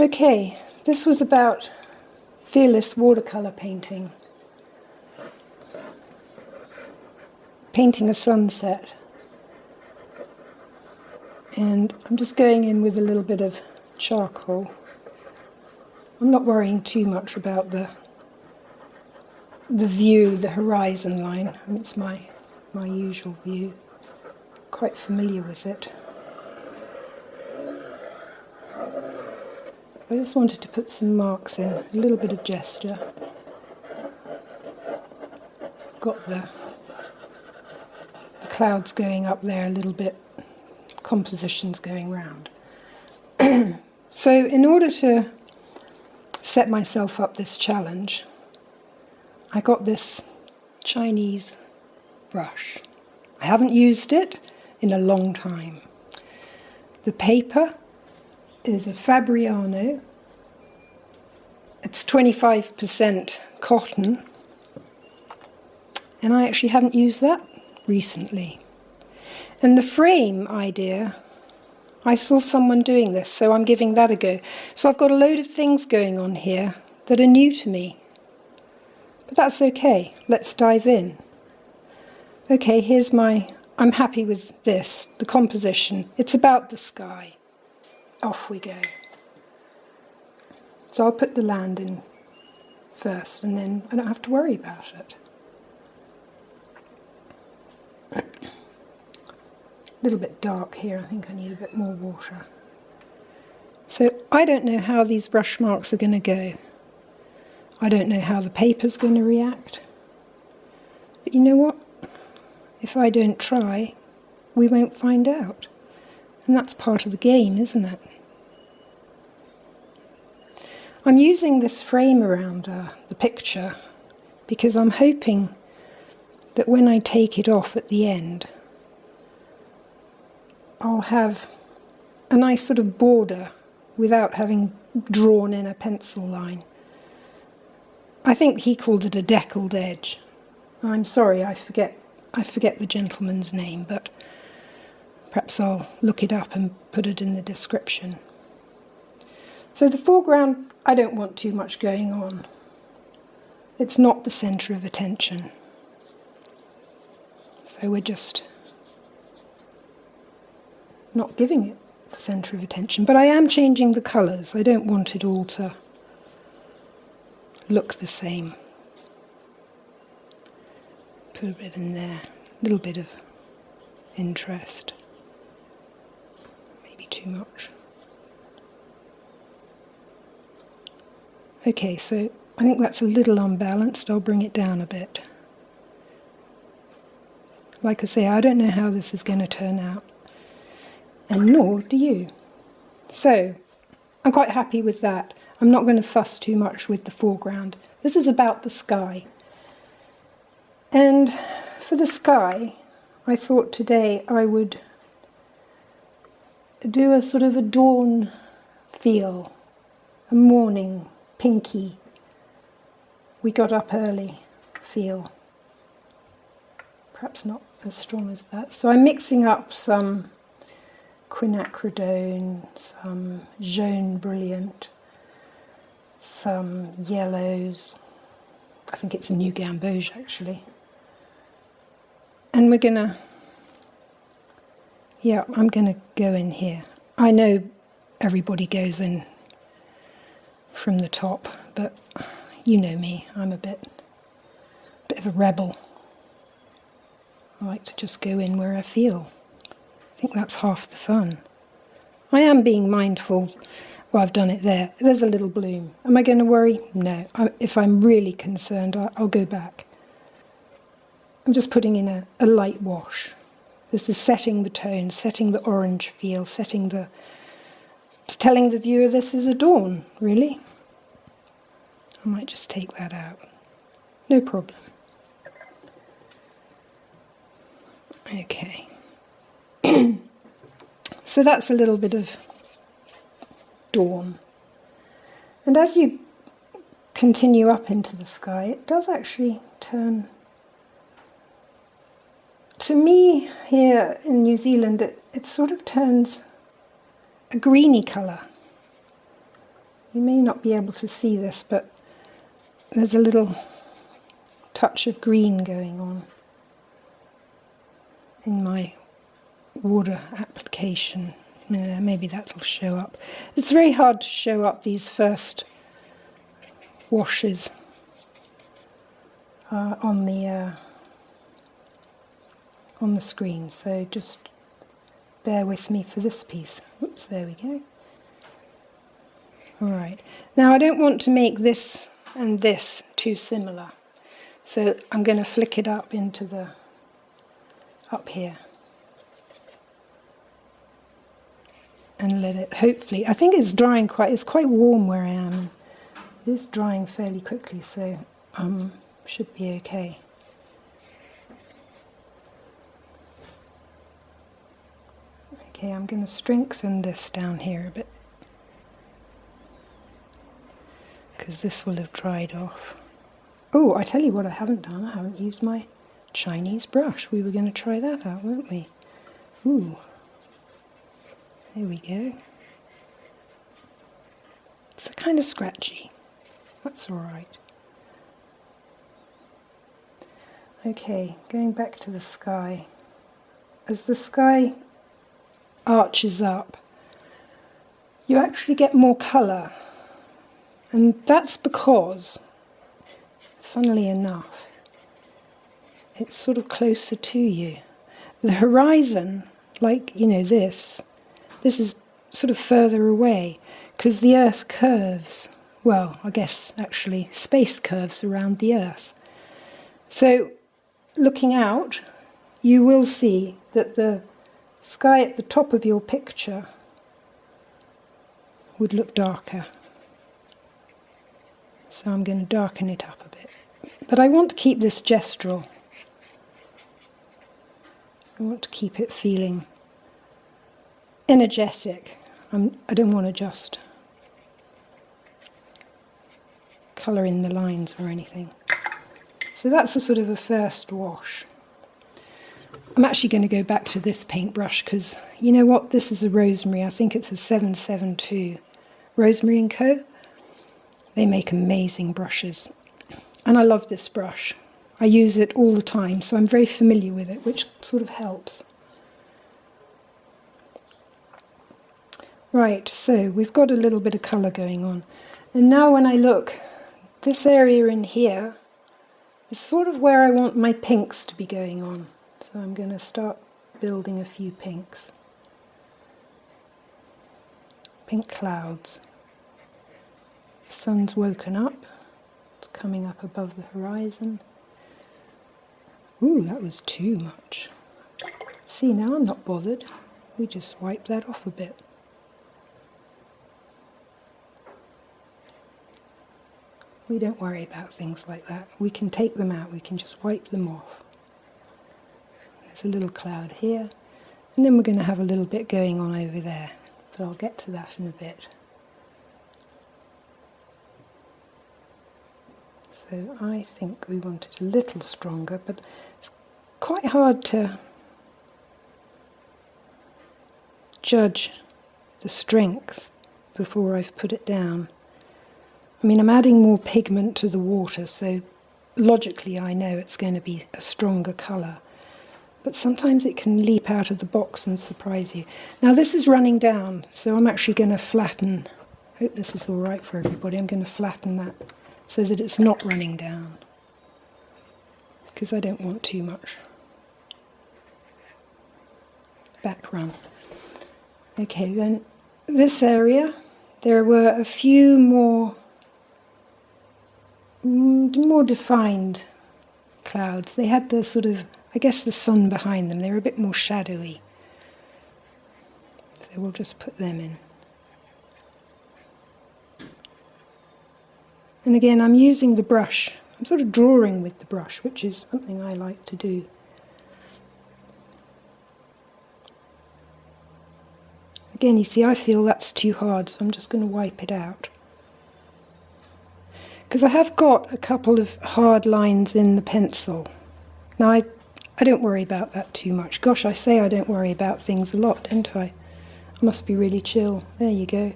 Okay, this was about fearless watercolour painting. Painting a sunset. And I'm just going in with a little bit of charcoal. I'm not worrying too much about the view, the horizon line. It's my usual view. Quite familiar with it. I just wanted to put some marks in, a little bit of gesture. Got the clouds going up there a little bit, compositions going round. So in order to set myself up this challenge, I got this Chinese brush. I haven't used it in a long time. The paper is a Fabriano. It's 25% cotton, and I actually haven't used that recently. And the frame idea, I saw someone doing this, so I'm giving that a go. So I've got a load of things going on here that are new to me. But that's okay, let's dive in. Okay, I'm happy with this, the composition. It's about the sky. Off we go. So I'll put the land in first, and then I don't have to worry about it. A little bit dark here, I think I need a bit more water. So I don't know how these brush marks are going to go. I don't know how the paper's going to react. But you know what? If I don't try, we won't find out. And that's part of the game, isn't it? I'm using this frame around the picture because I'm hoping that when I take it off at the end, I'll have a nice sort of border without having drawn in a pencil line. I think he called it a deckled edge. I'm sorry, I forget the gentleman's name, but perhaps I'll look it up and put it in the description. So the foreground, I don't want too much going on. It's not the centre of attention. So we're just not giving it the centre of attention. But I am changing the colours. I don't want it all to look the same. Put a bit in there, a little bit of interest. Maybe too much. Okay, so I think that's a little unbalanced. I'll bring it down a bit. Like I say, I don't know how this is going to turn out, and nor do you. So, I'm quite happy with that. I'm not going to fuss too much with the foreground. This is about the sky. And for the sky, I thought today I would do a sort of a dawn feel, a morning, pinky, we got up early feel. Perhaps not as strong as that. So I'm mixing up some quinacridone, some jaune brilliant, some yellows. I think it's a new gamboge actually. And we're gonna, I'm gonna go in here. I know everybody goes in from the top, but you know me, I'm a bit of a rebel. I like to just go in where I feel. I think that's half the fun. I am being mindful. Well, I've done it there. There's a little bloom. Am I going to worry? No. If I'm really concerned, I'll go back. I'm just putting in a light wash. This is setting the tone, setting the orange feel, telling the viewer this is a dawn, really. I might just take that out. No problem. Okay. So that's a little bit of dawn. And as you continue up into the sky, it does actually turn. To me, here in New Zealand, it sort of turns a greeny colour. You may not be able to see this, but there's a little touch of green going on in my water application. Maybe that'll show up. It's very hard to show up these first washes on the screen, so just bear with me for this piece. Oops, there we go. Alright, now I don't want to make this and this too similar, so I'm going to flick it up into the, up here, and let it, hopefully, I think it's drying it's quite warm where I am. It is drying fairly quickly, so should be okay. Okay, I'm going to strengthen this down here a bit, because this will have dried off. Oh, I tell you what I haven't done. I haven't used my Chinese brush. We were going to try that out, weren't we? Ooh. There we go. It's kind of scratchy. That's all right. Okay, going back to the sky. As the sky arches up, you actually get more colour. And that's because, funnily enough, it's sort of closer to you. The horizon, like, this is sort of further away, because the Earth curves, well, I guess actually space curves around the Earth. So, looking out, you will see that the sky at the top of your picture would look darker. So I'm going to darken it up a bit. But I want to keep this gestural. I want to keep it feeling energetic. I don't want to just colour in the lines or anything. So that's a sort of a first wash. I'm actually going to go back to this paintbrush because, you know what, this is a Rosemary. I think it's a 772. Rosemary & Co. They make amazing brushes. And I love this brush. I use it all the time, so I'm very familiar with it, which sort of helps. Right, so we've got a little bit of colour going on. And now when I look, this area in here is sort of where I want my pinks to be going on. So I'm going to start building a few pinks. Pink clouds. The sun's woken up. It's coming up above the horizon. Ooh, that was too much. See, now I'm not bothered. We just wipe that off a bit. We don't worry about things like that. We can take them out. We can just wipe them off. There's a little cloud here. And then we're going to have a little bit going on over there. But I'll get to that in a bit. So I think we want it a little stronger, but it's quite hard to judge the strength before I've put it down. I mean, I'm adding more pigment to the water, so logically I know it's going to be a stronger colour. But sometimes it can leap out of the box and surprise you. Now this is running down, so I'm actually going to flatten. I hope this is all right for everybody. I'm going to flatten that so that it's not running down, because I don't want too much back run. Okay, then this area, there were a few more defined clouds. They had the sort of, I guess, the sun behind them. They were a bit more shadowy. So we'll just put them in. And again, I'm using the brush. I'm sort of drawing with the brush, which is something I like to do. Again, you see, I feel that's too hard, so I'm just going to wipe it out. Because I have got a couple of hard lines in the pencil. Now, I don't worry about that too much. Gosh, I say I don't worry about things a lot, don't I? I must be really chill. There you go.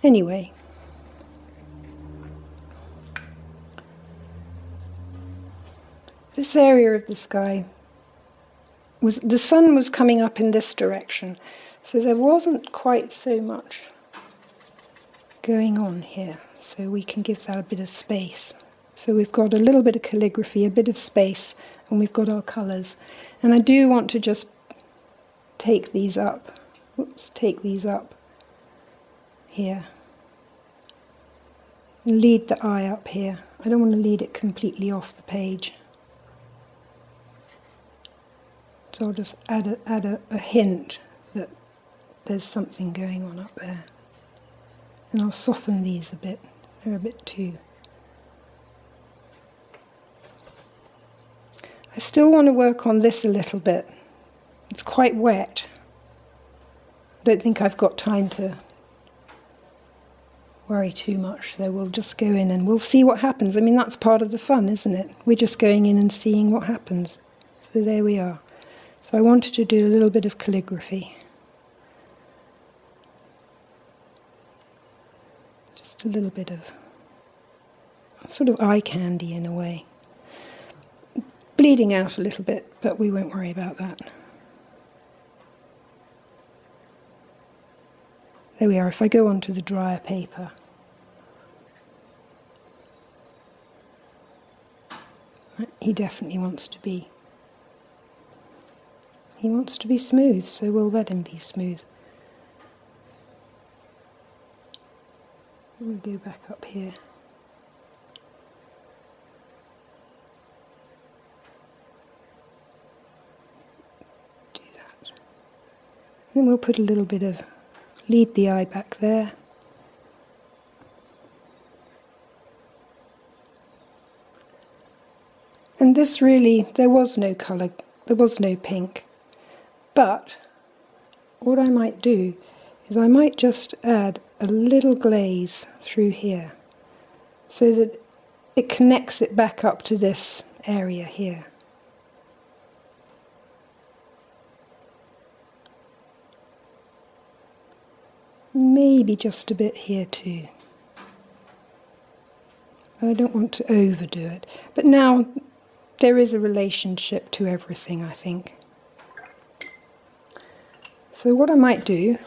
Anyway, this area of the sky the sun was coming up in this direction, so there wasn't quite so much going on here, so we can give that a bit of space. So we've got a little bit of calligraphy, a bit of space, and we've got our colours. And I do want to just take these up. Take these up here. And lead the eye up here. I don't want to lead it completely off the page. So I'll just add a hint that there's something going on up there. And I'll soften these a bit. They're a bit too... I still want to work on this a little bit. It's quite wet. I don't think I've got time to worry too much, so we'll just go in and we'll see what happens. I mean, that's part of the fun, isn't it? We're just going in and seeing what happens. So there we are. So I wanted to do a little bit of calligraphy. Just a little bit of sort of eye candy in a way. Bleeding out a little bit, but we won't worry about that. There we are. If I go onto the drier paper, he definitely wants to be. He wants to be smooth, so we'll let him be smooth. We'll go back up here. Do that. Then we'll put a little bit of, lead the eye back there. And this really, there was no colour, there was no pink. But what I might do is I might just add a little glaze through here so that it connects it back up to this area here. Maybe just a bit here too. I don't want to overdo it. But now there is a relationship to everything, I think. So what I might do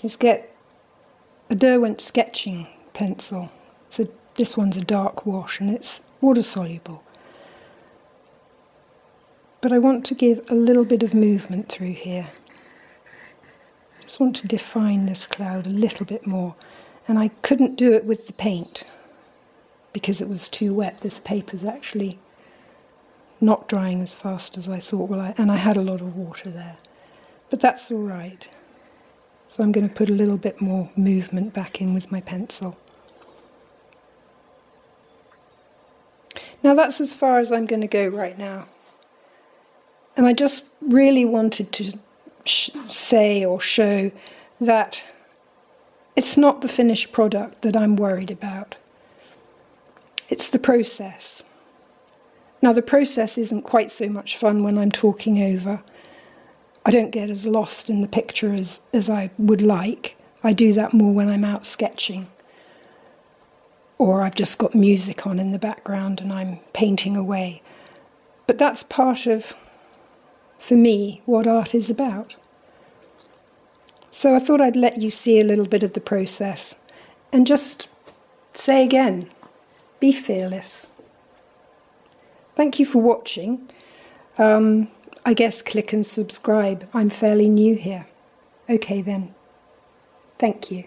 is get a Derwent sketching pencil. This one's a dark wash and it's water soluble. But I want to give a little bit of movement through here. I just want to define this cloud a little bit more. And I couldn't do it with the paint because it was too wet. This paper's actually not drying as fast as I thought. And I had a lot of water there. But that's all right. So I'm going to put a little bit more movement back in with my pencil. Now that's as far as I'm going to go right now. And I just really wanted to say or show that it's not the finished product that I'm worried about. It's the process. Now the process isn't quite so much fun when I'm talking over. I don't get as lost in the picture as I would like. I do that more when I'm out sketching. Or I've just got music on in the background and I'm painting away. But that's part of, for me, what art is about. So I thought I'd let you see a little bit of the process and just say again, be fearless. Thank you for watching. I guess click and subscribe. I'm fairly new here. Okay then. Thank you.